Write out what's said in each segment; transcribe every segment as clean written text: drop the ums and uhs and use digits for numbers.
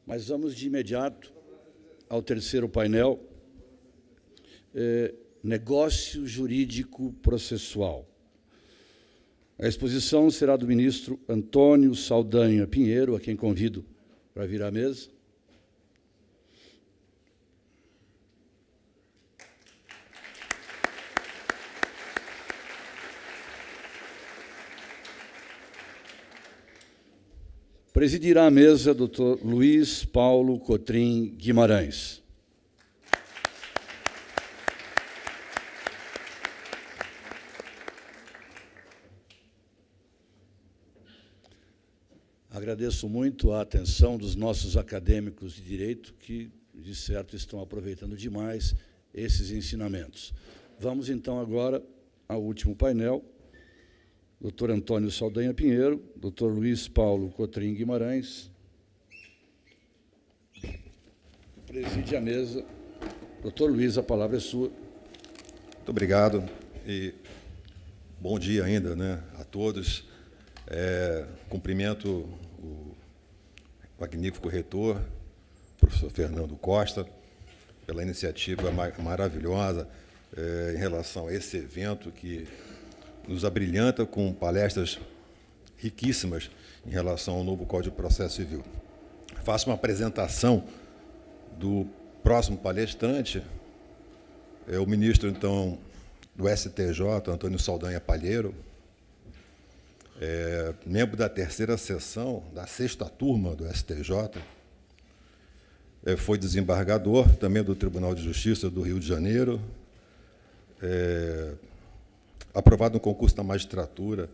Mas vamos de imediato ao terceiro painel, negócio jurídico processual. A exposição será do ministro Antônio Saldanha Pinheiro, a quem convido para vir à mesa. Presidirá a mesa Dr. Luiz Paulo Cotrim Guimarães. Agradeço muito a atenção dos nossos acadêmicos de direito, que, de certo, estão aproveitando demais esses ensinamentos. Vamos, então, agora ao último painel. Dr. Antônio Saldanha Pinheiro, Dr. Luiz Paulo Cotrim Guimarães. Preside a mesa. Dr. Luiz, a palavra é sua. Muito obrigado e bom dia ainda, né, a todos. Cumprimento o magnífico reitor, professor Fernando Costa, pela iniciativa maravilhosa em relação a esse evento que nos abrilhanta com palestras riquíssimas em relação ao novo Código de Processo Civil. Faço uma apresentação do próximo palestrante, o ministro, então, do STJ, Antônio Saldanha Palheiro, membro da terceira sessão, da sexta turma do STJ, foi desembargador também do Tribunal de Justiça do Rio de Janeiro, aprovado no concurso da magistratura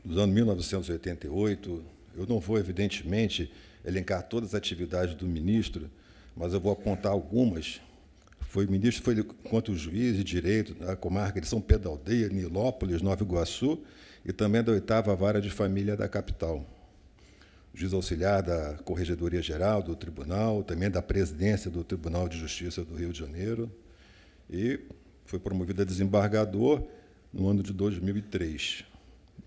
nos anos 1988. Eu não vou, evidentemente, elencar todas as atividades do ministro, mas eu vou apontar algumas. Foi enquanto juiz de direito na comarca de São Pedro da Aldeia, Nilópolis, Nova Iguaçu, e também da 8ª Vara de Família da capital. Juiz auxiliar da Corregedoria Geral do Tribunal, também da presidência do Tribunal de Justiça do Rio de Janeiro, e foi promovido a desembargador no ano de 2003.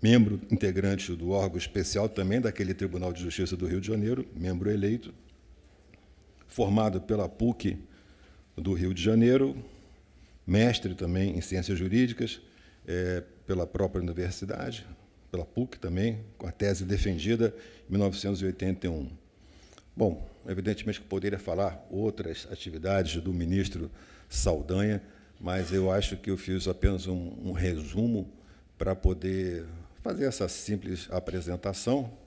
Membro integrante do órgão especial também daquele Tribunal de Justiça do Rio de Janeiro, membro eleito, formado pela PUC do Rio de Janeiro, mestre também em Ciências Jurídicas, pela própria universidade, pela PUC também, com a tese defendida em 1981. Bom, evidentemente que poderia falar outras atividades do ministro Saldanha, mas eu acho que eu fiz apenas um resumo para poder fazer essa simples apresentação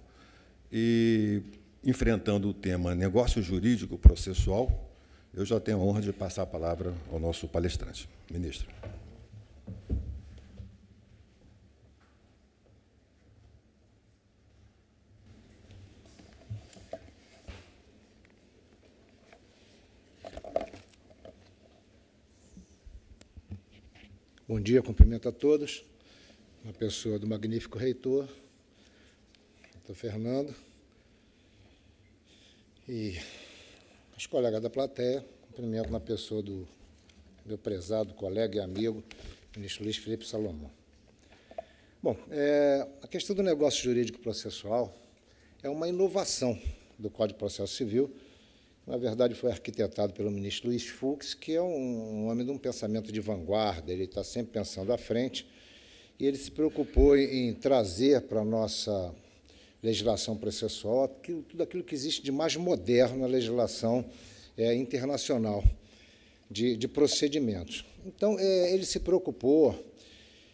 e, enfrentando o tema negócio jurídico processual, eu já tenho a honra de passar a palavra ao nosso palestrante. Ministro. Bom dia, cumprimento a todos, na pessoa do magnífico reitor, doutor Fernando, e os colegas da plateia, cumprimento na pessoa do meu prezado colega e amigo, ministro Luiz Felipe Salomão. Bom, a questão do negócio jurídico processual é uma inovação do Código de Processo Civil. Na verdade, foi arquitetado pelo ministro Luiz Fux, que é um homem de um pensamento de vanguarda, ele está sempre pensando à frente, e ele se preocupou em trazer para a nossa legislação processual tudo aquilo que existe de mais moderno na legislação internacional de procedimentos. Então, ele se preocupou.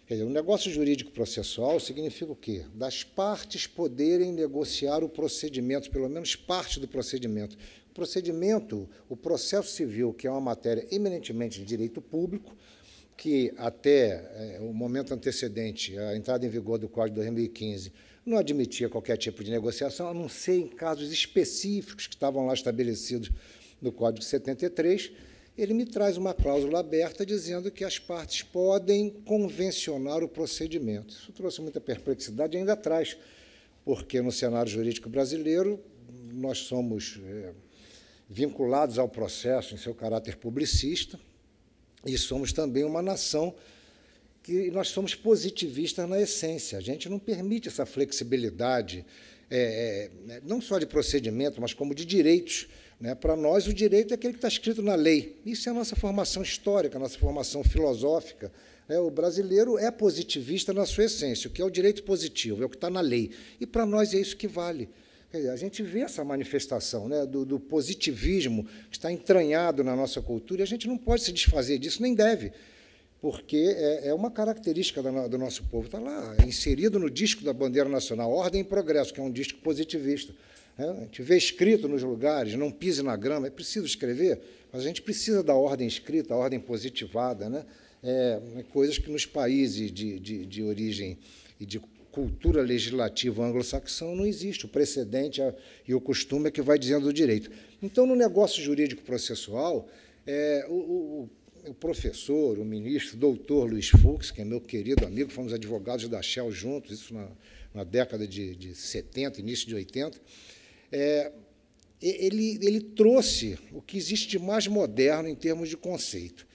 Quer dizer, o negócio jurídico processual significa o quê? Das partes poderem negociar o procedimento, pelo menos parte do procedimento. O procedimento, o processo civil, que é uma matéria eminentemente de direito público, que até o momento antecedente à entrada em vigor do Código de 2015 não admitia qualquer tipo de negociação, a não ser em casos específicos que estavam lá estabelecidos no Código de 73, ele me traz uma cláusula aberta dizendo que as partes podem convencionar o procedimento. Isso trouxe muita perplexidade e ainda traz, porque no cenário jurídico brasileiro nós somos vinculados ao processo em seu caráter publicista e somos também uma nação que nós somos positivistas na essência. A gente não permite essa flexibilidade, não só de procedimento, mas como de direitos. Né? Para nós, o direito é aquele que está escrito na lei. Isso é a nossa formação histórica, a nossa formação filosófica. O brasileiro é positivista na sua essência. O que é o direito positivo? É o que está na lei. E, para nós, é isso que vale. Quer dizer, a gente vê essa manifestação, né, do positivismo que está entranhado na nossa cultura, e a gente não pode se desfazer disso, nem deve, porque é uma característica do nosso povo. Está lá, inserido no disco da bandeira nacional, Ordem e Progresso, que é um disco positivista. A gente vê escrito nos lugares, não pise na grama, é preciso escrever, mas a gente precisa da ordem escrita, a ordem positivada, né? Coisas que nos países de origem e de cultura legislativa anglo-saxã não existe. O precedente e o costume é que vai dizendo do direito. Então, no negócio jurídico processual, o professor, o ministro, doutor Luiz Fux, que é meu querido amigo, fomos advogados da Shell juntos, isso na década de 70, início de 80, ele trouxe o que existe de mais moderno em termos de conceito.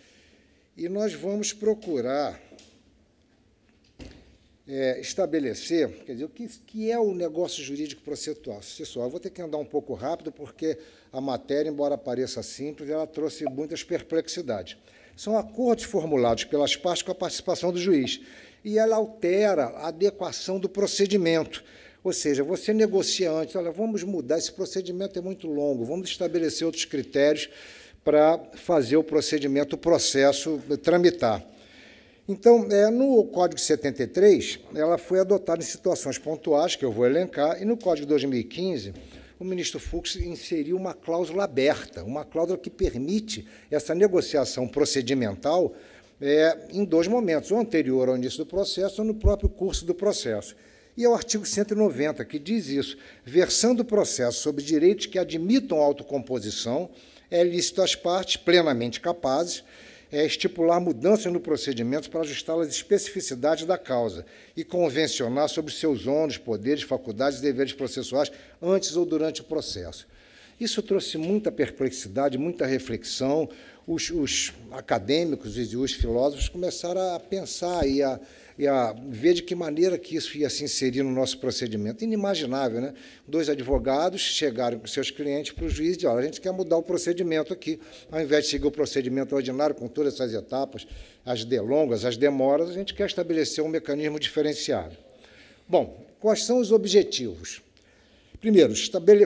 E nós vamos procurar estabelecer, quer dizer, o que é o negócio jurídico processual. Eu vou ter que andar um pouco rápido, porque a matéria, embora pareça simples, ela trouxe muitas perplexidades. São acordos formulados pelas partes com a participação do juiz, e ela altera a adequação do procedimento. Ou seja, você negocia antes, olha, vamos mudar, esse procedimento é muito longo, vamos estabelecer outros critérios para fazer o procedimento, o processo tramitar. Então, no Código 73, ela foi adotada em situações pontuais, que eu vou elencar, e no Código de 2015, o ministro Fux inseriu uma cláusula aberta, uma cláusula que permite essa negociação procedimental em dois momentos, ou anterior ao início do processo ou no próprio curso do processo. E é o artigo 190, que diz isso: versando o processo sobre direitos que admitam autocomposição, é lícito às partes, plenamente capazes, estipular mudanças no procedimento para ajustá-las às especificidades da causa e convencionar sobre seus ônus, poderes, faculdades e deveres processuais antes ou durante o processo. Isso trouxe muita perplexidade, muita reflexão. Os acadêmicos e os filósofos começaram a pensar e a ver de que maneira que isso ia se inserir no nosso procedimento. Inimaginável, né? Dois advogados chegaram com seus clientes para o juiz e disseram: olha, a gente quer mudar o procedimento aqui. Ao invés de seguir o procedimento ordinário com todas essas etapas, as delongas, as demoras, a gente quer estabelecer um mecanismo diferenciado. Bom, quais são os objetivos? Primeiro,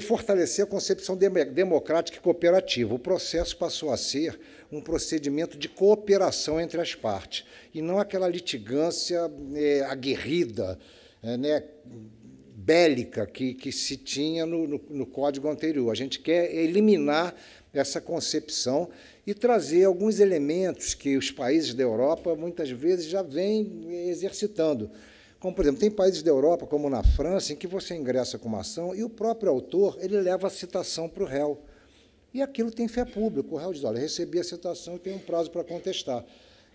fortalecer a concepção democrática e cooperativa. O processo passou a ser um procedimento de cooperação entre as partes, e não aquela litigância aguerrida, bélica, que se tinha no Código anterior. A gente quer eliminar essa concepção e trazer alguns elementos que os países da Europa, muitas vezes, já vêm exercitando. Como, por exemplo, tem países da Europa, como na França, em que você ingressa com uma ação e o próprio autor ele leva a citação para o réu. E aquilo tem fé pública. O réu diz: olha, recebi a citação e tem um prazo para contestar.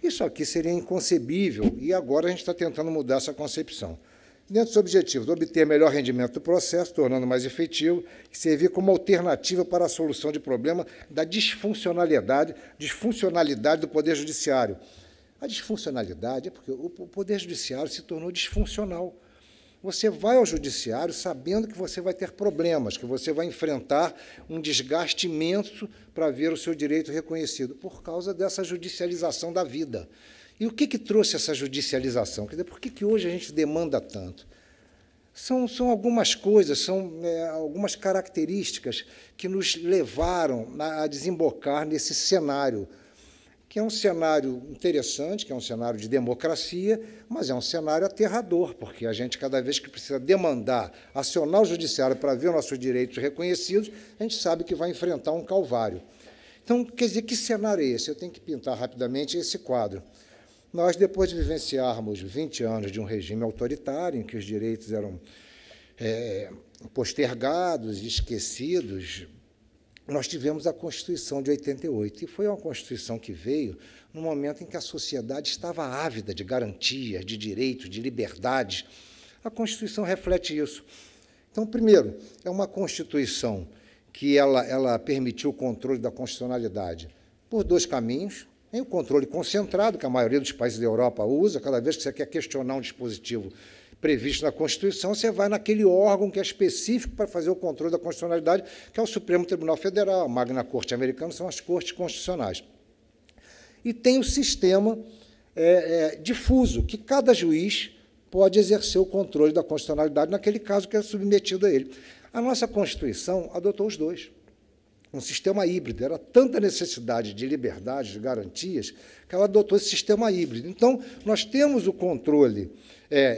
Isso aqui seria inconcebível, e agora a gente está tentando mudar essa concepção. Dentro dos objetivos, obter melhor rendimento do processo, tornando mais efetivo, e servir como alternativa para a solução de problema da disfuncionalidade do Poder Judiciário. A disfuncionalidade é porque o Poder Judiciário se tornou disfuncional. Você vai ao Judiciário sabendo que você vai ter problemas, que você vai enfrentar um desgaste imenso para ver o seu direito reconhecido, por causa dessa judicialização da vida. E o que trouxe essa judicialização? Quer dizer, por que hoje a gente demanda tanto? São algumas coisas, são algumas características que nos levaram a desembocar nesse cenário, que é um cenário interessante, que é um cenário de democracia, mas é um cenário aterrador, porque a gente, cada vez que precisa demandar, acionar o judiciário para ver os nossos direitos reconhecidos, a gente sabe que vai enfrentar um calvário. Então, quer dizer, que cenário é esse? Eu tenho que pintar rapidamente esse quadro. Nós, depois de vivenciarmos 20 anos de um regime autoritário, em que os direitos eram postergados, esquecidos, nós tivemos a Constituição de 88, e foi uma Constituição que veio no momento em que a sociedade estava ávida de garantias, de direitos, de liberdades. A Constituição reflete isso. Então, primeiro, é uma Constituição que ela permitiu o controle da constitucionalidade por dois caminhos. Tem o controle concentrado, que a maioria dos países da Europa usa. Cada vez que você quer questionar um dispositivo previsto na Constituição, você vai naquele órgão que é específico para fazer o controle da constitucionalidade, que é o Supremo Tribunal Federal, a Magna Corte americana, são as cortes constitucionais. E tem o sistema difuso, que cada juiz pode exercer o controle da constitucionalidade naquele caso que é submetido a ele. A nossa Constituição adotou os dois. Um sistema híbrido. Era tanta necessidade de liberdade, de garantias, que ela adotou esse sistema híbrido. Então, nós temos o controle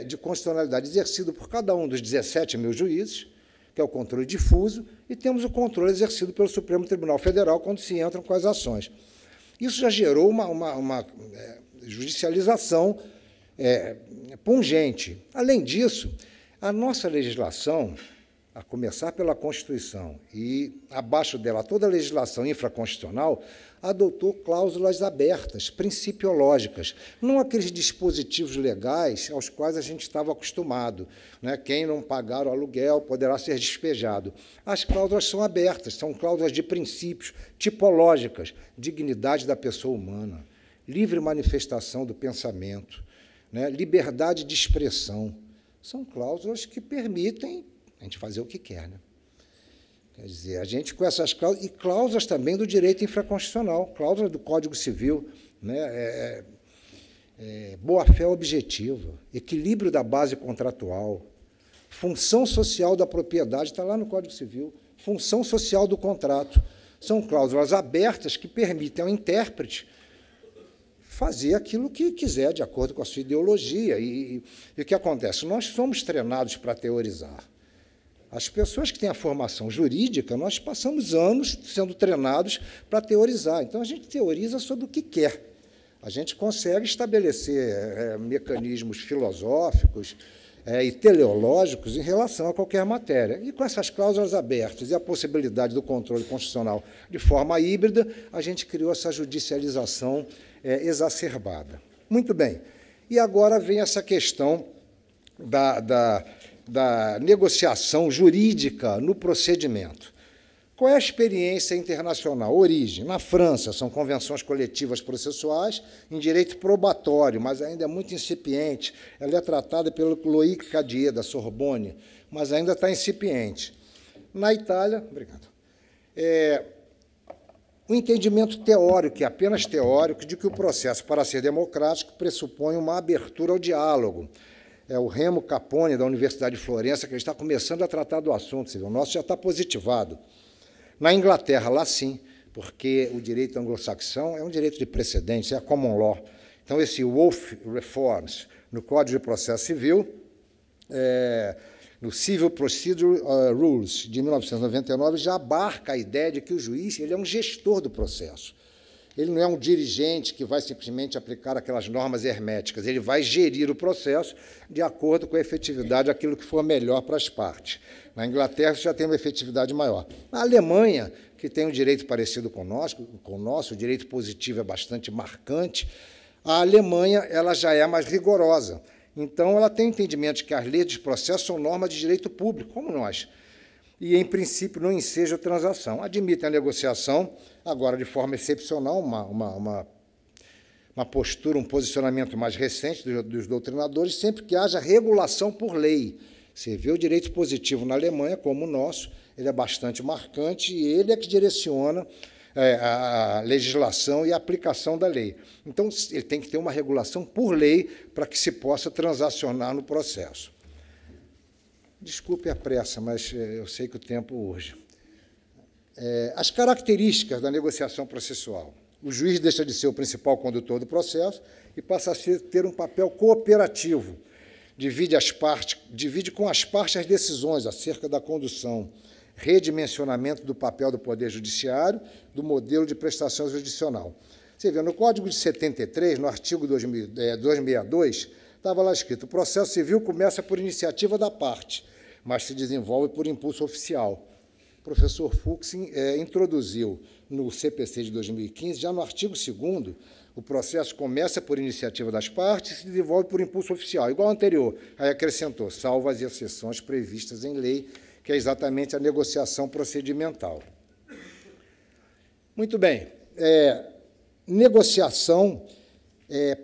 de constitucionalidade exercido por cada um dos 17 mil juízes, que é o controle difuso, e temos o controle exercido pelo Supremo Tribunal Federal quando se entram com as ações. Isso já gerou uma judicialização pungente. Além disso, a nossa legislação, a começar pela Constituição e, abaixo dela, toda a legislação infraconstitucional, adotou cláusulas abertas, principiológicas, não aqueles dispositivos legais aos quais a gente estava acostumado, né? Quem não pagar o aluguel poderá ser despejado. As cláusulas são abertas, são cláusulas de princípios, tipológicas, dignidade da pessoa humana, livre manifestação do pensamento, né? Liberdade de expressão. São cláusulas que permitem a gente fazer o que quer, né? Quer dizer, a gente com essas cláusulas, e cláusulas também do direito infraconstitucional, cláusulas do Código Civil, né? Boa-fé objetiva, equilíbrio da base contratual, função social da propriedade, está lá no Código Civil, função social do contrato. São cláusulas abertas que permitem ao intérprete fazer aquilo que quiser, de acordo com a sua ideologia. E o que acontece? Nós somos treinados para teorizar. As pessoas que têm a formação jurídica, nós passamos anos sendo treinados para teorizar. Então, a gente teoriza sobre o que quer. A gente consegue estabelecer mecanismos filosóficos e teleológicos em relação a qualquer matéria. E com essas cláusulas abertas e a possibilidade do controle constitucional de forma híbrida, a gente criou essa judicialização exacerbada. Muito bem. E agora vem essa questão da negociação jurídica no procedimento. Qual é a experiência internacional? Origem. Na França, são convenções coletivas processuais em direito probatório, mas ainda é muito incipiente. Ela é tratada pelo Loïc Cadier, da Sorbonne, mas ainda está incipiente. Na Itália, obrigado, o entendimento teórico, e apenas teórico, de que o processo, para ser democrático, pressupõe uma abertura ao diálogo. O Remo Capone, da Universidade de Florença, que está começando a tratar do assunto. O nosso já está positivado. Na Inglaterra, lá sim, porque o direito anglo-saxão é um direito de precedentes, é a common law. Então, esse Wolff Reforms, no Código de Processo Civil, no Civil Procedure Rules, de 1999, já abarca a ideia de que o juiz ele é um gestor do processo. Ele não é um dirigente que vai simplesmente aplicar aquelas normas herméticas, ele vai gerir o processo de acordo com a efetividade daquilo que for melhor para as partes. Na Inglaterra, isso já tem uma efetividade maior. Na Alemanha, que tem um direito parecido com o nosso, o direito positivo é bastante marcante, a Alemanha ela já é mais rigorosa. Então, ela tem entendimento de que as leis de processo são normas de direito público, como nós. E, em princípio, não enseja transação. Admitem a negociação, agora, de forma excepcional, uma postura, um posicionamento mais recente dos doutrinadores, sempre que haja regulação por lei. Você vê o direito positivo na Alemanha, como o nosso, ele é bastante marcante e ele é que direciona a legislação e a aplicação da lei. Então, ele tem que ter uma regulação por lei para que se possa transacionar no processo. Desculpe a pressa, mas eu sei que o tempo urge. As características da negociação processual. O juiz deixa de ser o principal condutor do processo e passa a ter um papel cooperativo. Divide com as partes as decisões acerca da condução, redimensionamento do papel do Poder Judiciário, do modelo de prestação jurisdicional. Você vê, no Código de 73, no artigo 262, estava lá escrito: o processo civil começa por iniciativa da parte, mas se desenvolve por impulso oficial. O professor Fux introduziu no CPC de 2015, já no artigo 2º, o processo começa por iniciativa das partes e se desenvolve por impulso oficial, igual ao anterior. Aí acrescentou, salvo as exceções previstas em lei, que é exatamente a negociação procedimental. Muito bem. negociação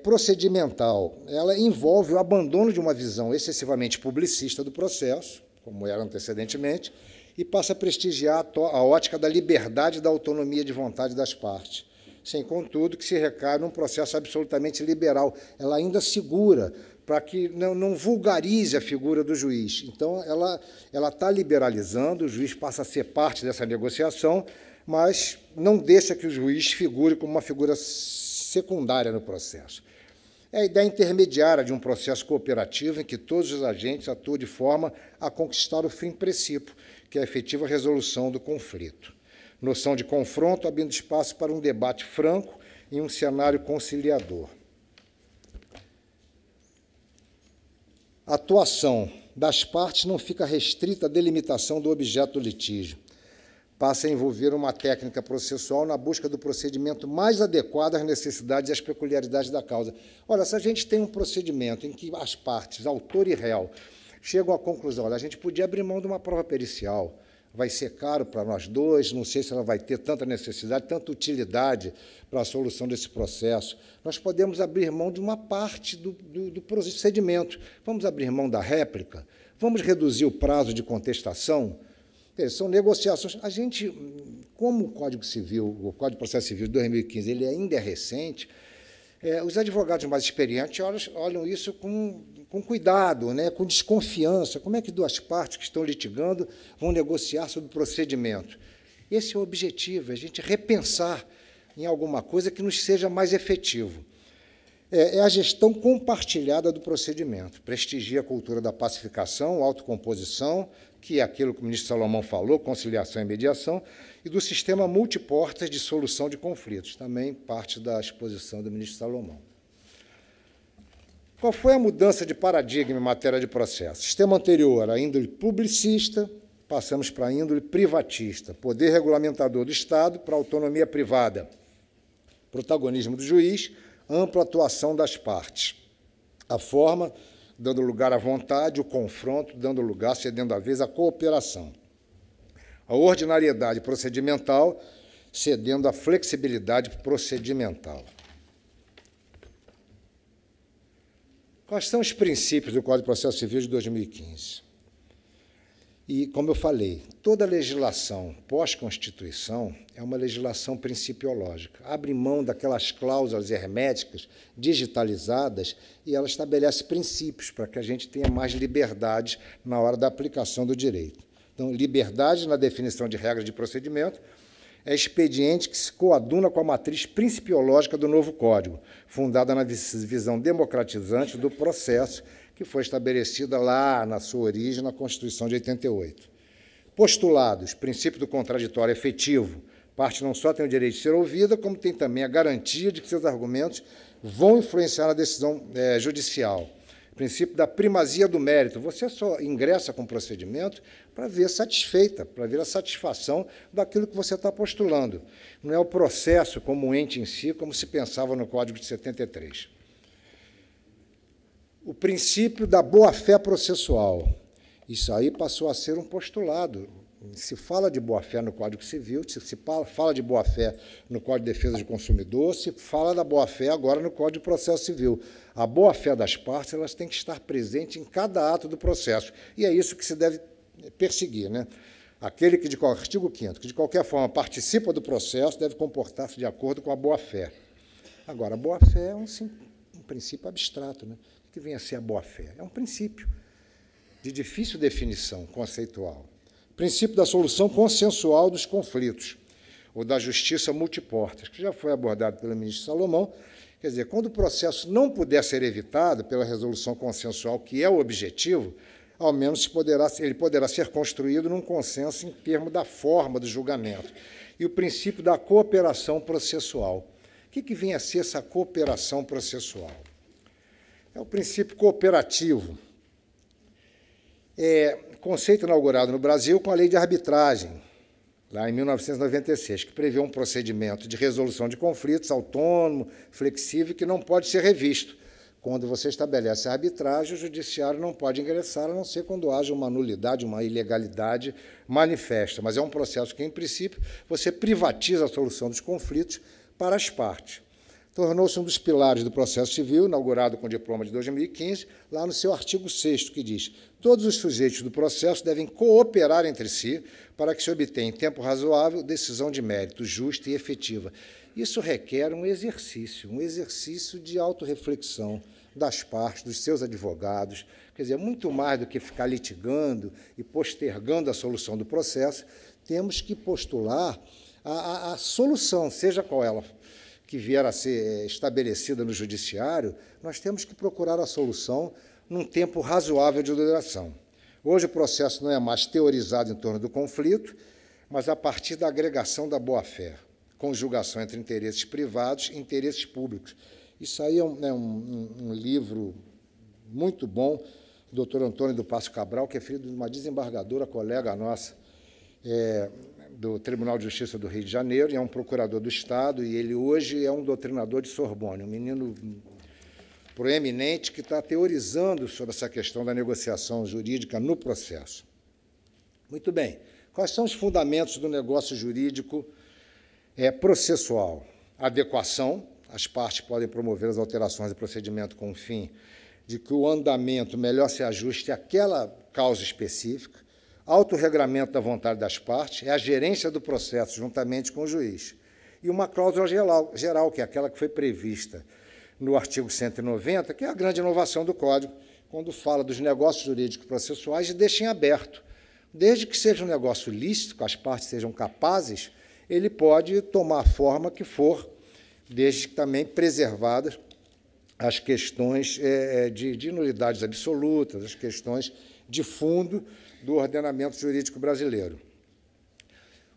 procedimental. Ela envolve o abandono de uma visão excessivamente publicista do processo, como era antecedentemente, e passa a prestigiar a ótica da liberdade e da autonomia de vontade das partes, sem, contudo, que se recai num processo absolutamente liberal. Ela ainda segura para que não vulgarize a figura do juiz. Então, ela está liberalizando, o juiz passa a ser parte dessa negociação, mas não deixa que o juiz figure como uma figura secundária no processo. É a ideia intermediária de um processo cooperativo em que todos os agentes atuam de forma a conquistar o fim precípio, que é a efetiva resolução do conflito. Noção de confronto, abrindo espaço para um debate franco em um cenário conciliador. A atuação das partes não fica restrita à delimitação do objeto do litígio. Passa a envolver uma técnica processual na busca do procedimento mais adequado às necessidades e às peculiaridades da causa. Olha, se a gente tem um procedimento em que as partes, autor e réu, chegam à conclusão, olha, a gente podia abrir mão de uma prova pericial, vai ser caro para nós dois, não sei se ela vai ter tanta necessidade, tanta utilidade para a solução desse processo. Nós podemos abrir mão de uma parte do procedimento. Vamos abrir mão da réplica? Vamos reduzir o prazo de contestação? São negociações. A gente, como o Código Civil, o Código de Processo Civil de 2015, ele ainda é recente, os advogados mais experientes olham isso com cuidado, né, com desconfiança. Como é que duas partes que estão litigando vão negociar sobre o procedimento? Esse é o objetivo, a gente repensar em alguma coisa que nos seja mais efetivo. É a gestão compartilhada do procedimento. Prestigia a cultura da pacificação, autocomposição, que é aquilo que o ministro Salomão falou, conciliação e mediação, e do sistema multiportas de solução de conflitos, também parte da exposição do ministro Salomão. Qual foi a mudança de paradigma em matéria de processo? Sistema anterior era a índole publicista, passamos para a índole privatista, poder regulamentador do Estado para a autonomia privada, protagonismo do juiz, ampla atuação das partes. A forma, dando lugar à vontade, o confronto, dando lugar, cedendo a vez, à cooperação. A ordinariedade procedimental, cedendo à flexibilidade procedimental. Quais são os princípios do Código de Processo Civil de 2015? E, como eu falei, toda legislação pós-Constituição é uma legislação principiológica. Abre mão daquelas cláusulas herméticas, digitalizadas, e ela estabelece princípios para que a gente tenha mais liberdade na hora da aplicação do direito. Então, liberdade na definição de regras de procedimento é expediente que se coaduna com a matriz principiológica do novo Código, fundada na visão democratizante do processo, que foi estabelecida lá na sua origem, na Constituição de 88. Postulados, princípio do contraditório efetivo. Parte não só tem o direito de ser ouvida, como tem também a garantia de que seus argumentos vão influenciar na decisão judicial. Princípio da primazia do mérito. Você só ingressa com o procedimento para ver satisfeita, para ver a satisfação daquilo que você está postulando. Não é o processo como um ente em si, como se pensava no Código de 73. O princípio da boa-fé processual. Isso aí passou a ser um postulado. Se fala de boa-fé no Código Civil, se fala de boa-fé no Código de Defesa do Consumidor, se fala da boa-fé agora no Código de Processo Civil. A boa-fé das partes, elas têm que estar presentes em cada ato do processo. E é isso que se deve perseguir, né? Aquele que, artigo 5º, que de qualquer forma participa do processo, deve comportar-se de acordo com a boa-fé. Agora, a boa-fé é um princípio abstrato, né? O que vem a ser a boa-fé? É um princípio de difícil definição conceitual. Princípio da solução consensual dos conflitos, ou da justiça multiportas, que já foi abordado pelo ministro Salomão. Quer dizer, quando o processo não puder ser evitado pela resolução consensual, que é o objetivo, ao menos ele poderá ser construído num consenso em termos da forma do julgamento. E o princípio da cooperação processual. O que vem a ser essa cooperação processual? É o princípio cooperativo. Conceito inaugurado no Brasil com a Lei de Arbitragem, lá em 1996, que prevê um procedimento de resolução de conflitos autônomo, flexível, que não pode ser revisto. Quando você estabelece a arbitragem, o judiciário não pode ingressar, a não ser quando haja uma nulidade, uma ilegalidade manifesta. Mas é um processo que, em princípio, você privatiza a solução dos conflitos para as partes. tornou-se um dos pilares do processo civil, inaugurado com o diploma de 2015, lá no seu artigo 6º, que diz: todos os sujeitos do processo devem cooperar entre si para que se obtenha, em tempo razoável, decisão de mérito justa e efetiva. Isso requer um exercício de autorreflexão das partes, dos seus advogados, quer dizer, muito mais do que ficar litigando e postergando a solução do processo, temos que postular a solução, seja qual ela que vier a ser estabelecida no judiciário, nós temos que procurar a solução num tempo razoável de duração. Hoje o processo não é mais teorizado em torno do conflito, mas a partir da agregação da boa-fé, conjugação entre interesses privados e interesses públicos. Isso aí é um livro muito bom, do doutor Antônio do Passo Cabral, que é filho de uma desembargadora, colega nossa, do Tribunal de Justiça do Rio de Janeiro, e é um procurador do Estado, e ele hoje é um doutrinador de Sorbonne, um menino proeminente que está teorizando sobre essa questão da negociação jurídica no processo. Muito bem. Quais são os fundamentos do negócio jurídico processual? Adequação. As partes podem promover as alterações do procedimento com o fim de que o andamento melhor se ajuste àquela causa específica. Autorregramento da vontade das partes, é a gerência do processo juntamente com o juiz. E uma cláusula geral, que é aquela que foi prevista no artigo 190, que é a grande inovação do Código, quando fala dos negócios jurídicos processuais e deixa em aberto. Desde que seja um negócio lícito, que as partes sejam capazes, ele pode tomar a forma que for, desde que também preservadas as questões de nulidades absolutas, as questões de fundo do ordenamento jurídico brasileiro.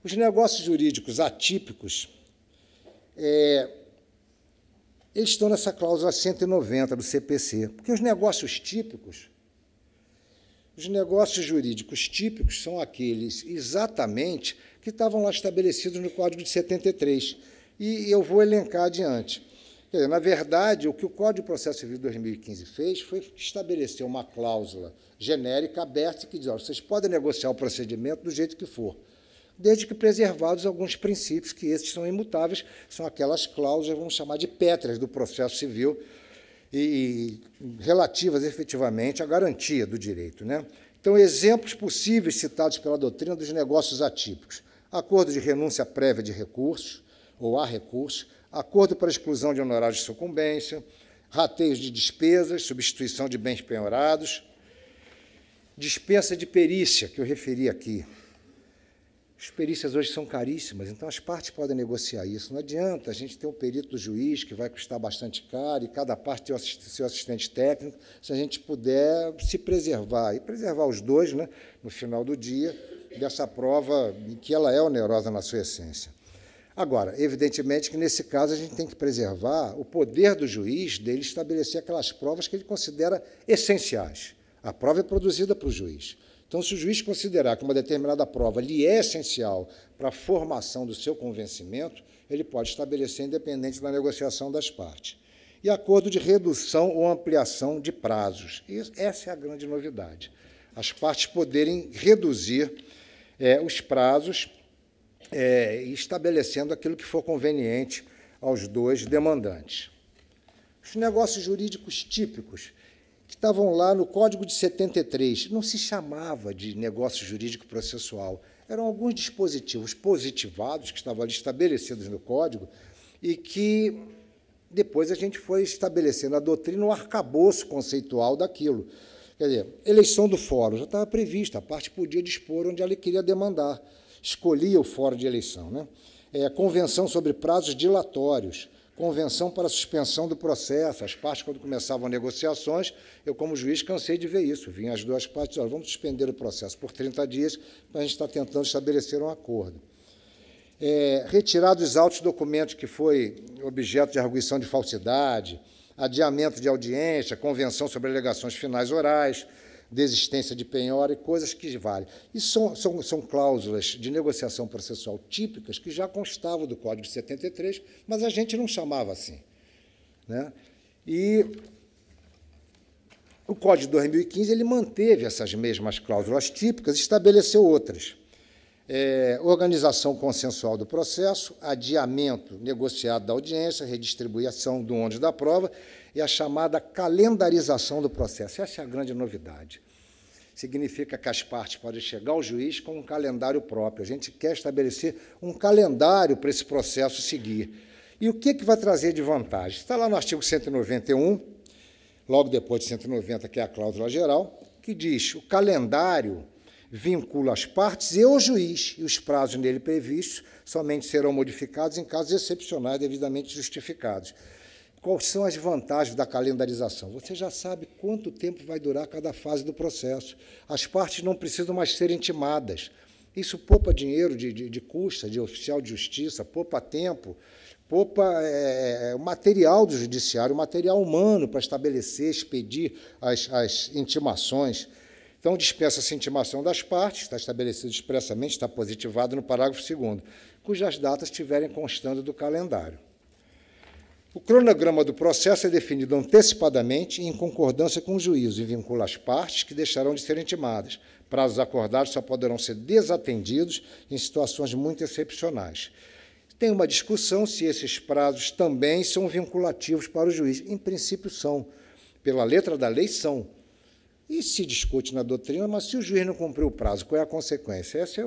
Os negócios jurídicos atípicos, eles estão nessa cláusula 190 do CPC, porque os negócios jurídicos típicos são aqueles exatamente que estavam lá estabelecidos no Código de 73, e eu vou elencar adiante. Quer dizer, na verdade, o que o Código de Processo Civil de 2015 fez foi estabelecer uma cláusula genérica, aberta, que diz: vocês podem negociar o procedimento do jeito que for, desde que preservados alguns princípios, que esses são imutáveis, são aquelas cláusulas, vamos chamar de pétreas do processo civil, e relativas, efetivamente, à garantia do direito, né? Então, exemplos possíveis citados pela doutrina dos negócios atípicos: acordo de renúncia prévia de recursos, ou a recursos, acordo para exclusão de honorários de sucumbência, rateios de despesas, substituição de bens penhorados, dispensa de perícia, que eu referi aqui. As perícias hoje são caríssimas, então as partes podem negociar isso. Não adianta a gente ter um perito do juiz, que vai custar bastante caro, e cada parte ter o seu assistente técnico, se a gente puder se preservar, e preservar os dois, né, no final do dia, dessa prova, que ela é onerosa na sua essência. Agora, evidentemente que, nesse caso, a gente tem que preservar o poder do juiz dele estabelecer aquelas provas que ele considera essenciais. A prova é produzida para o juiz. Então, se o juiz considerar que uma determinada prova lhe é essencial para a formação do seu convencimento, ele pode estabelecer, independente da negociação das partes. E acordo de redução ou ampliação de prazos. Essa é a grande novidade. As partes poderem reduzir os prazos, estabelecendo aquilo que for conveniente aos dois demandantes. Os negócios jurídicos típicos, que estavam lá no Código de 73, não se chamava de negócio jurídico processual, eram alguns dispositivos positivados que estavam ali estabelecidos no Código e que depois a gente foi estabelecendo a doutrina, o arcabouço conceitual daquilo. Quer dizer, eleição do fórum já estava prevista, a parte podia dispor onde ela queria demandar, escolhia o fórum de eleição, né? Convenção sobre prazos dilatórios, convenção para suspensão do processo. As partes, quando começavam negociações, eu, como juiz, cansei de ver isso. Vinham as duas partes: olha, vamos suspender o processo por 30 dias, para a gente estar tentando estabelecer um acordo. Retirar dos autos documentos que foi objeto de arguição de falsidade, adiamento de audiência, convenção sobre alegações finais orais, desistência de penhora e coisas que valem. Isso são cláusulas de negociação processual típicas que já constavam do Código de 73, mas a gente não chamava assim, né? E o Código de 2015 ele manteve essas mesmas cláusulas típicas e estabeleceu outras. Organização consensual do processo, adiamento negociado da audiência, redistribuição do ônus da prova e a chamada calendarização do processo. Essa é a grande novidade. Significa que as partes podem chegar ao juiz com um calendário próprio. A gente quer estabelecer um calendário para esse processo seguir. E o que vai trazer de vantagem? Está lá no artigo 191, logo depois de 190, que é a cláusula geral, que diz que o calendário vincula as partes e o juiz, e os prazos nele previstos somente serão modificados em casos excepcionais devidamente justificados. Quais são as vantagens da calendarização? Você já sabe quanto tempo vai durar cada fase do processo. As partes não precisam mais ser intimadas. Isso poupa dinheiro de custa, de oficial de justiça, poupa tempo, poupa o material do judiciário, o material humano para estabelecer, expedir as intimações. Então, dispensa-se a intimação das partes, está estabelecido expressamente, está positivado no parágrafo 2º, cujas datas estiverem constando do calendário. O cronograma do processo é definido antecipadamente em concordância com o juízo e vincula as partes que deixarão de ser intimadas. Prazos acordados só poderão ser desatendidos em situações muito excepcionais. Tem uma discussão se esses prazos também são vinculativos para o juiz. Em princípio, são. Pela letra da lei, são. E se discute na doutrina, mas se o juiz não cumpriu o prazo, qual é a consequência? Essa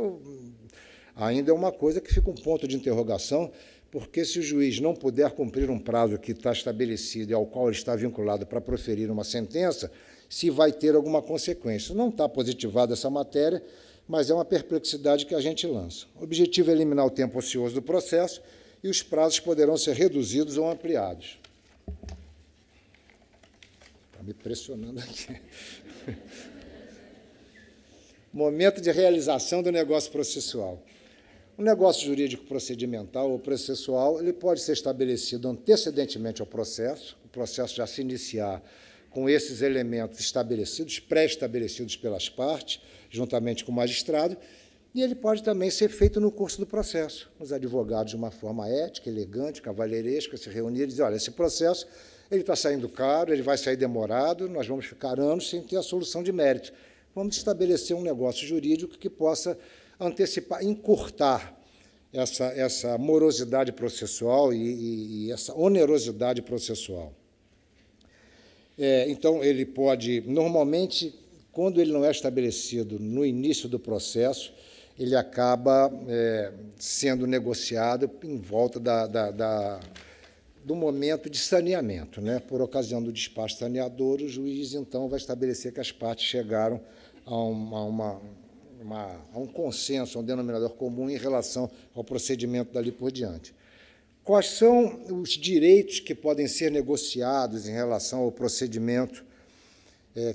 ainda é uma coisa que fica um ponto de interrogação, porque se o juiz não puder cumprir um prazo que está estabelecido e ao qual ele está vinculado para proferir uma sentença, se vai ter alguma consequência. Não está positivada essa matéria, mas é uma perplexidade que a gente lança. O objetivo é eliminar o tempo ocioso do processo e os prazos poderão ser reduzidos ou ampliados. Está me pressionando aqui. Momento de realização do negócio processual. O negócio jurídico procedimental ou processual ele pode ser estabelecido antecedentemente ao processo, o processo já se iniciar com esses elementos estabelecidos, pré-estabelecidos pelas partes, juntamente com o magistrado, e ele pode também ser feito no curso do processo. Os advogados, de uma forma ética, elegante, cavalheiresca, se reunirem e dizer, olha, esse processo ele está saindo caro, ele vai sair demorado, nós vamos ficar anos sem ter a solução de mérito. Vamos estabelecer um negócio jurídico que possa antecipar, encurtar essa morosidade processual e essa onerosidade processual. Então, ele pode, normalmente, quando ele não é estabelecido no início do processo, ele acaba sendo negociado em volta do momento de saneamento, né? Por ocasião do despacho saneador, o juiz, então, vai estabelecer que as partes chegaram a um consenso, a um denominador comum em relação ao procedimento dali por diante. Quais são os direitos que podem ser negociados em relação ao procedimento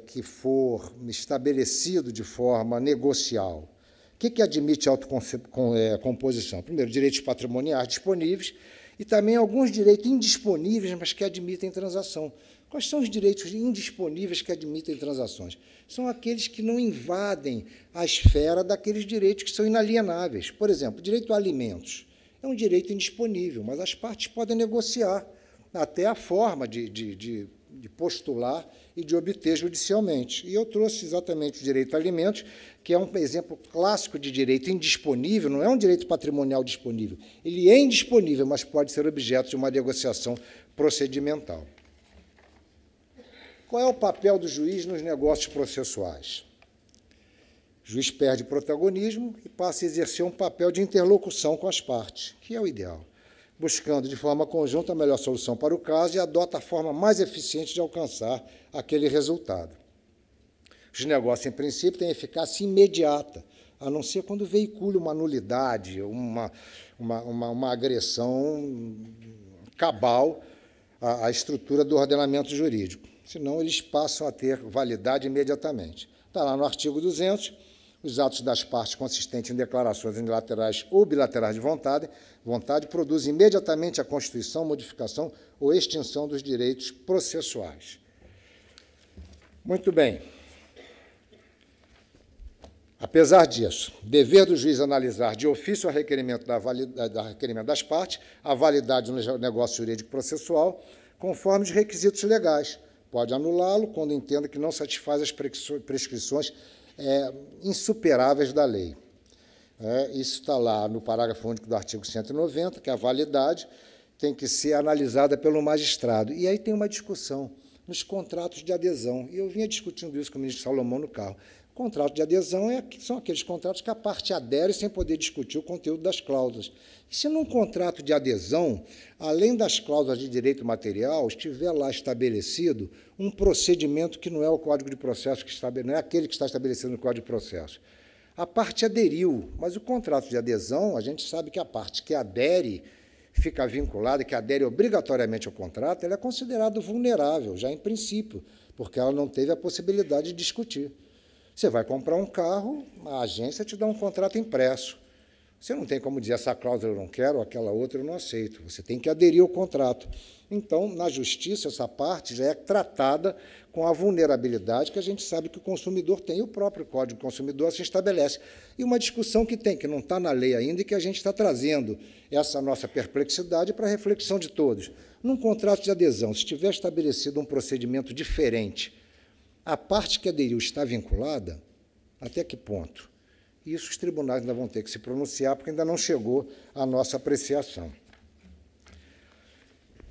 que for estabelecido de forma negocial? O que admite a autocomposição? Primeiro, direitos patrimoniais disponíveis e também alguns direitos indisponíveis, mas que admitem transação. Quais são os direitos indisponíveis que admitem transações? São aqueles que não invadem a esfera daqueles direitos que são inalienáveis. Por exemplo, direito a alimentos. É um direito indisponível, mas as partes podem negociar até a forma de postular e de obter judicialmente. E eu trouxe exatamente o direito a alimentos, que é um exemplo clássico de direito indisponível, não é um direito patrimonial disponível. Ele é indisponível, mas pode ser objeto de uma negociação procedimental. Qual é o papel do juiz nos negócios processuais? O juiz perde protagonismo e passa a exercer um papel de interlocução com as partes, que é o ideal, buscando de forma conjunta a melhor solução para o caso e adota a forma mais eficiente de alcançar aquele resultado. Os negócios, em princípio, têm eficácia imediata, a não ser quando veicula uma nulidade, uma agressão cabal à estrutura do ordenamento jurídico. Senão, eles passam a ter validade imediatamente. Está lá no artigo 200, os atos das partes consistentes em declarações unilaterais ou bilaterais de vontade produzem imediatamente a constituição, modificação ou extinção dos direitos processuais. Muito bem. Apesar disso, dever do juiz analisar de ofício a requerimento requerimento das partes a validade do negócio jurídico processual, conforme os requisitos legais. Pode anulá-lo quando entenda que não satisfaz as prescrições insuperáveis da lei. Isso está lá no parágrafo único do artigo 190, que a validade tem que ser analisada pelo magistrado. E aí tem uma discussão nos contratos de adesão. E eu vinha discutindo isso com o ministro Salomão no carro. Contrato de adesão são aqueles contratos que a parte adere sem poder discutir o conteúdo das cláusulas. E se num contrato de adesão, além das cláusulas de direito material, estiver lá estabelecido um procedimento que não é o Código de Processo, não é aquele que está estabelecido no Código de Processo. A parte aderiu, mas o contrato de adesão, a gente sabe que a parte que adere, fica vinculada, que adere obrigatoriamente ao contrato, ela é considerada vulnerável, já em princípio, porque ela não teve a possibilidade de discutir. Você vai comprar um carro, a agência te dá um contrato impresso. Você não tem como dizer essa cláusula eu não quero, aquela outra eu não aceito. Você tem que aderir ao contrato. Então, na justiça, essa parte já é tratada com a vulnerabilidade que a gente sabe que o consumidor tem, e o próprio Código do Consumidor se estabelece. E uma discussão que tem, que não está na lei ainda, e que a gente está trazendo essa nossa perplexidade para a reflexão de todos. Num contrato de adesão, se tiver estabelecido um procedimento diferente, a parte que aderiu está vinculada? Até que ponto? Isso os tribunais ainda vão ter que se pronunciar, porque ainda não chegou à nossa apreciação.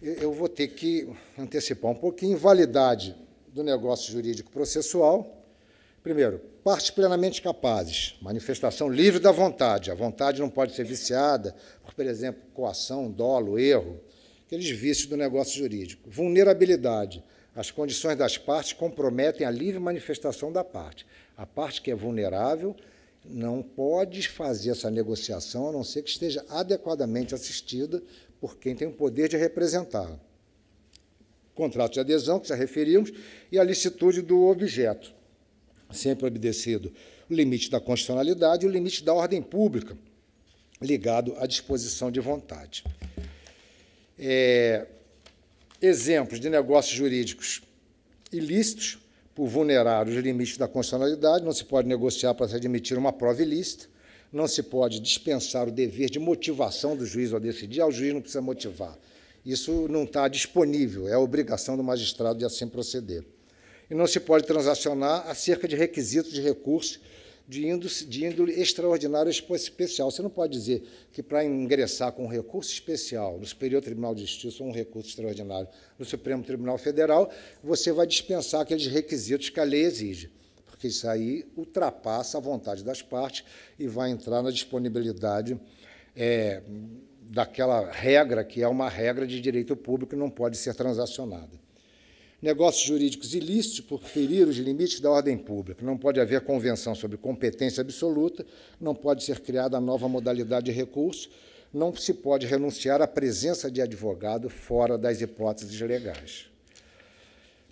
Eu vou ter que antecipar um pouquinho. Validade do negócio jurídico processual. Primeiro, partes plenamente capazes, manifestação livre da vontade. A vontade não pode ser viciada por exemplo, coação, dolo, erro, aqueles vícios do negócio jurídico. Vulnerabilidade. As condições das partes comprometem a livre manifestação da parte. A parte que é vulnerável não pode fazer essa negociação, a não ser que esteja adequadamente assistida por quem tem o poder de representá-la. Contrato de adesão, que já referimos, e a licitude do objeto, sempre obedecido o limite da constitucionalidade e o limite da ordem pública, ligado à disposição de vontade. Exemplos de negócios jurídicos ilícitos, por vulnerar os limites da constitucionalidade, não se pode negociar para se admitir uma prova ilícita, não se pode dispensar o dever de motivação do juiz ao decidir, o juiz não precisa motivar. Isso não está disponível, é a obrigação do magistrado de assim proceder. E não se pode transacionar acerca de requisitos de recurso de índole extraordinária ou especial. Você não pode dizer que, para ingressar com um recurso especial no Superior Tribunal de Justiça ou um recurso extraordinário no Supremo Tribunal Federal, você vai dispensar aqueles requisitos que a lei exige, porque isso aí ultrapassa a vontade das partes e vai entrar na disponibilidade daquela regra, que é uma regra de direito público e não pode ser transacionada. Negócios jurídicos ilícitos por ferir os limites da ordem pública. Não pode haver convenção sobre competência absoluta, não pode ser criada nova modalidade de recurso, não se pode renunciar à presença de advogado fora das hipóteses legais.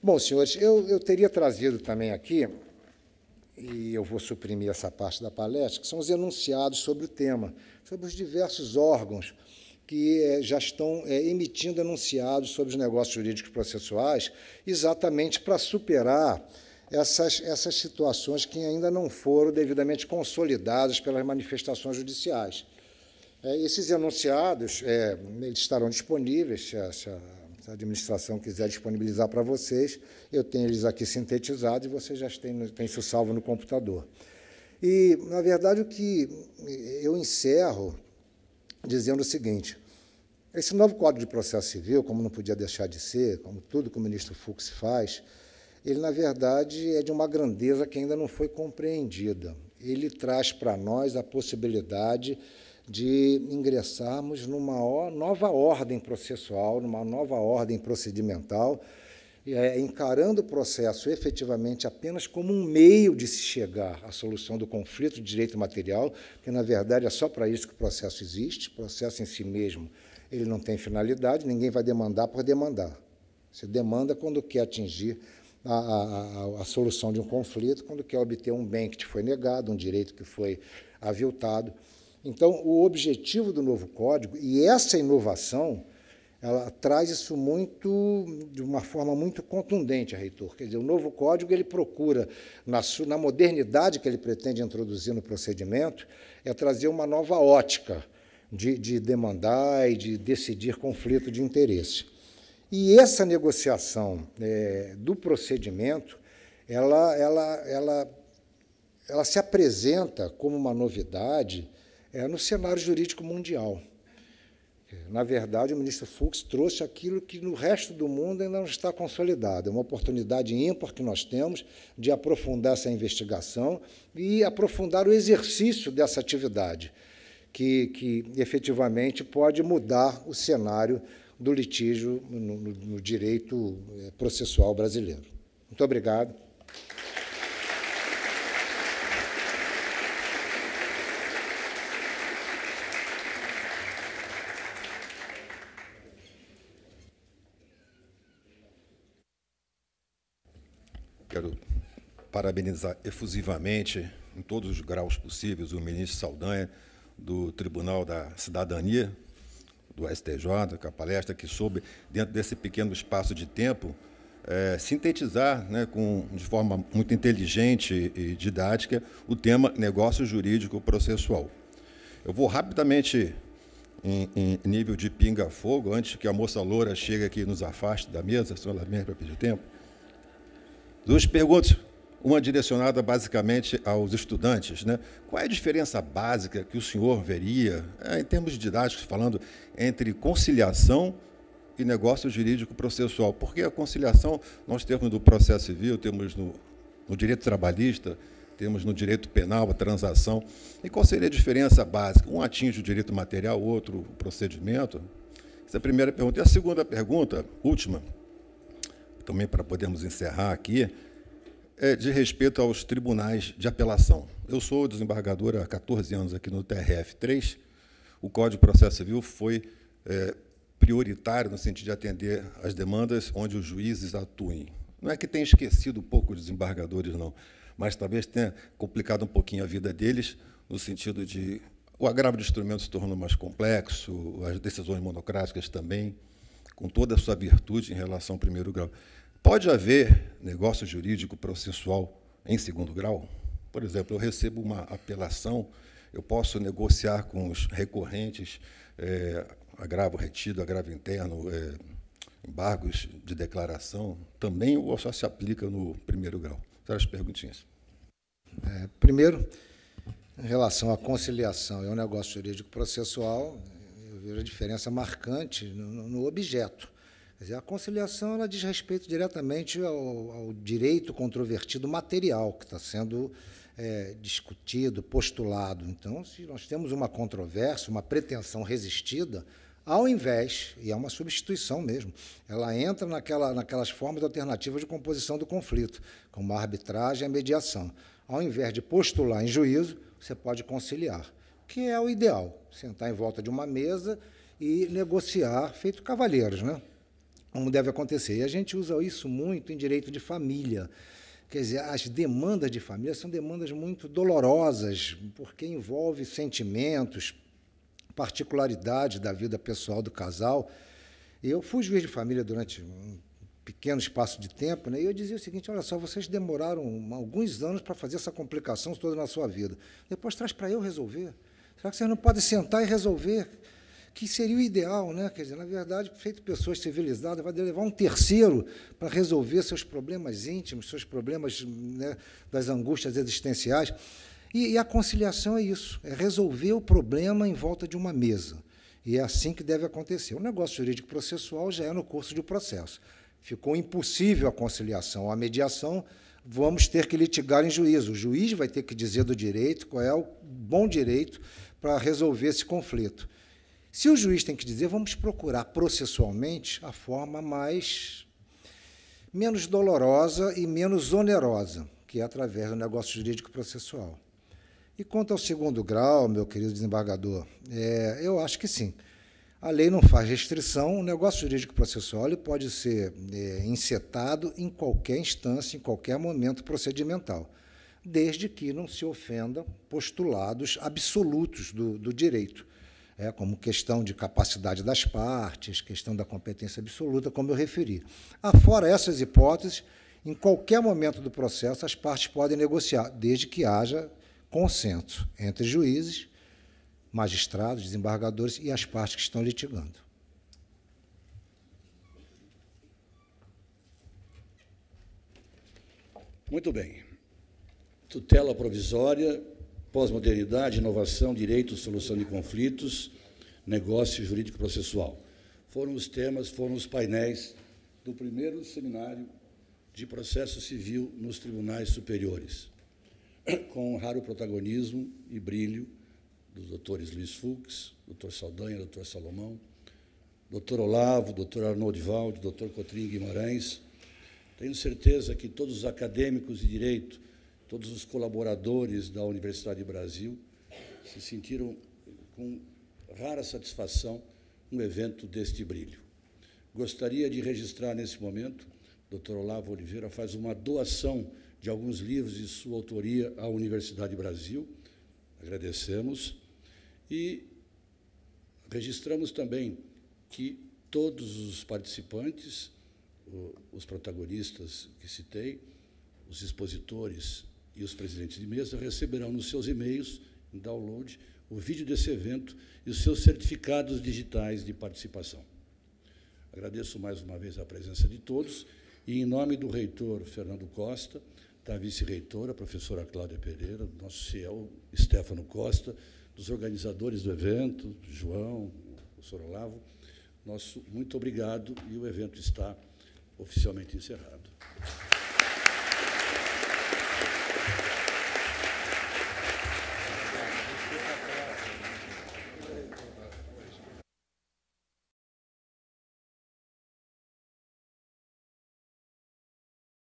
Bom, senhores, eu teria trazido também aqui, e eu vou suprimir essa parte da palestra, que são os enunciados sobre o tema, sobre os diversos órgãos que já estão emitindo enunciados sobre os negócios jurídicos processuais, exatamente para superar essas situações que ainda não foram devidamente consolidadas pelas manifestações judiciais. Esses enunciados eles estarão disponíveis, se a administração quiser disponibilizar para vocês, eu tenho eles aqui sintetizados e vocês já têm isso salvo no computador. E, na verdade, o que eu encerro dizendo o seguinte: esse novo Código de Processo Civil, como não podia deixar de ser, como tudo que o ministro Fux faz, ele, na verdade, é de uma grandeza que ainda não foi compreendida. Ele traz para nós a possibilidade de ingressarmos numa nova ordem processual, numa nova ordem procedimental, encarando o processo efetivamente apenas como um meio de se chegar à solução do conflito de direito material, que, na verdade, é só para isso que o processo existe. O processo em si mesmo ele não tem finalidade, ninguém vai demandar por demandar. Você demanda quando quer atingir a solução de um conflito, quando quer obter um bem que te foi negado, um direito que foi aviltado. Então, o objetivo do novo Código, e essa inovação, ela traz isso de uma forma muito contundente, reitor. Quer dizer, o novo Código ele procura, na modernidade que ele pretende introduzir no procedimento, trazer uma nova ótica de demandar e de decidir conflito de interesse. E essa negociação do procedimento, ela se apresenta como uma novidade no cenário jurídico mundial. Na verdade, o ministro Fux trouxe aquilo que no resto do mundo ainda não está consolidado. É uma oportunidade ímpar que nós temos de aprofundar essa investigação e aprofundar o exercício dessa atividade, que efetivamente pode mudar o cenário do litígio no direito processual brasileiro. Muito obrigado. Quero parabenizar efusivamente, em todos os graus possíveis, o ministro Saldanha, do Tribunal da Cidadania, do STJ, com a palestra que soube, dentro desse pequeno espaço de tempo, sintetizar, né, de forma muito inteligente e didática, o tema negócio jurídico processual. Eu vou rapidamente, em nível de pinga-fogo, antes que a moça loura chegue aqui e nos afaste da mesa, senhora Lamir, para pedir tempo. Duas perguntas, uma direcionada basicamente aos estudantes, né? Qual é a diferença básica que o senhor veria, em termos didáticos falando, entre conciliação e negócio jurídico processual? Porque a conciliação nós temos no processo civil, temos no direito trabalhista, temos no direito penal, a transação. E qual seria a diferença básica? Um atinge o direito material, o outro o procedimento? Essa é a primeira pergunta. E a segunda pergunta, última, também para podermos encerrar aqui, é de respeito aos tribunais de apelação. Eu sou desembargador há 14 anos aqui no TRF3. O Código de Processo Civil foi prioritário no sentido de atender as demandas onde os juízes atuem. Não é que tenha esquecido um pouco os desembargadores, não, mas talvez tenha complicado um pouquinho a vida deles, no sentido de o agravo de instrumentos se tornou mais complexo, as decisões monocráticas também, com toda a sua virtude em relação ao primeiro grau. Pode haver negócio jurídico processual em segundo grau? Por exemplo, eu recebo uma apelação, eu posso negociar com os recorrentes agravo retido, agravo interno, embargos de declaração, também ou só se aplica no primeiro grau? São as perguntinhas. Primeiro, em relação à conciliação e ao negócio jurídico processual, eu vejo a diferença marcante no objeto. Quer dizer, a conciliação ela diz respeito diretamente ao direito controvertido material que está sendo discutido, postulado. Então, se nós temos uma controvérsia, uma pretensão resistida, ao invés, e é uma substituição mesmo, ela entra naquelas formas alternativas de composição do conflito, como a arbitragem e a mediação. Ao invés de postular em juízo, você pode conciliar, que é o ideal, sentar em volta de uma mesa e negociar, feito cavalheiros, né? Como deve acontecer. E a gente usa isso muito em direito de família. Quer dizer, as demandas de família são demandas muito dolorosas, porque envolve sentimentos, particularidades da vida pessoal do casal. Eu fui juiz de família durante um pequeno espaço de tempo, né, e eu dizia o seguinte: olha só, vocês demoraram alguns anos para fazer essa complicação toda na sua vida. Depois traz para eu resolver. Será que vocês não podem sentar e resolver? Que seria o ideal, né? Quer dizer, na verdade, feito pessoas civilizadas, vai levar um terceiro para resolver seus problemas íntimos, seus problemas, né, das angústias existenciais. E a conciliação é isso, é resolver o problema em volta de uma mesa. E é assim que deve acontecer. O negócio jurídico processual já é no curso de processo. Ficou impossível a conciliação, a mediação, vamos ter que litigar em juízo. O juiz vai ter que dizer do direito qual é o bom direito para resolver esse conflito. Se o juiz tem que dizer, vamos procurar processualmente a forma menos dolorosa e menos onerosa, que é através do negócio jurídico processual. E quanto ao segundo grau, meu querido desembargador, eu acho que sim. A lei não faz restrição, o negócio jurídico processual ele pode ser encetado em qualquer instância, em qualquer momento procedimental, desde que não se ofenda postulados absolutos do direito, como questão de capacidade das partes, questão da competência absoluta, como eu referi. Afora essas hipóteses, em qualquer momento do processo, as partes podem negociar, desde que haja consenso entre juízes, magistrados, desembargadores e as partes que estão litigando. Muito bem. Tutela provisória pós-modernidade, inovação, direito, solução de conflitos, negócio jurídico-processual. Foram os temas, foram os painéis do primeiro seminário de processo civil nos tribunais superiores, com raro protagonismo e brilho dos doutores Luiz Fux, doutor Saldanha, doutor Salomão, doutor Olavo, doutor Arnold Valde, doutor Cotrim Guimarães. Tenho certeza que todos os acadêmicos de direito, todos os colaboradores da Universidade do Brasil se sentiram com rara satisfação um evento deste brilho. Gostaria de registrar nesse momento, doutor Olavo Oliveira faz uma doação de alguns livros de sua autoria à Universidade do Brasil, agradecemos, e registramos também que todos os participantes, os protagonistas que citei, os expositores e os presidentes de mesa receberão nos seus e-mails, em download, o vídeo desse evento e os seus certificados digitais de participação. Agradeço mais uma vez a presença de todos e, em nome do reitor Fernando Costa, da vice-reitora, professora Cláudia Pereira, do nosso CEO, Stefano Costa, dos organizadores do evento, João, o professor Olavo, nosso muito obrigado, e o evento está oficialmente encerrado.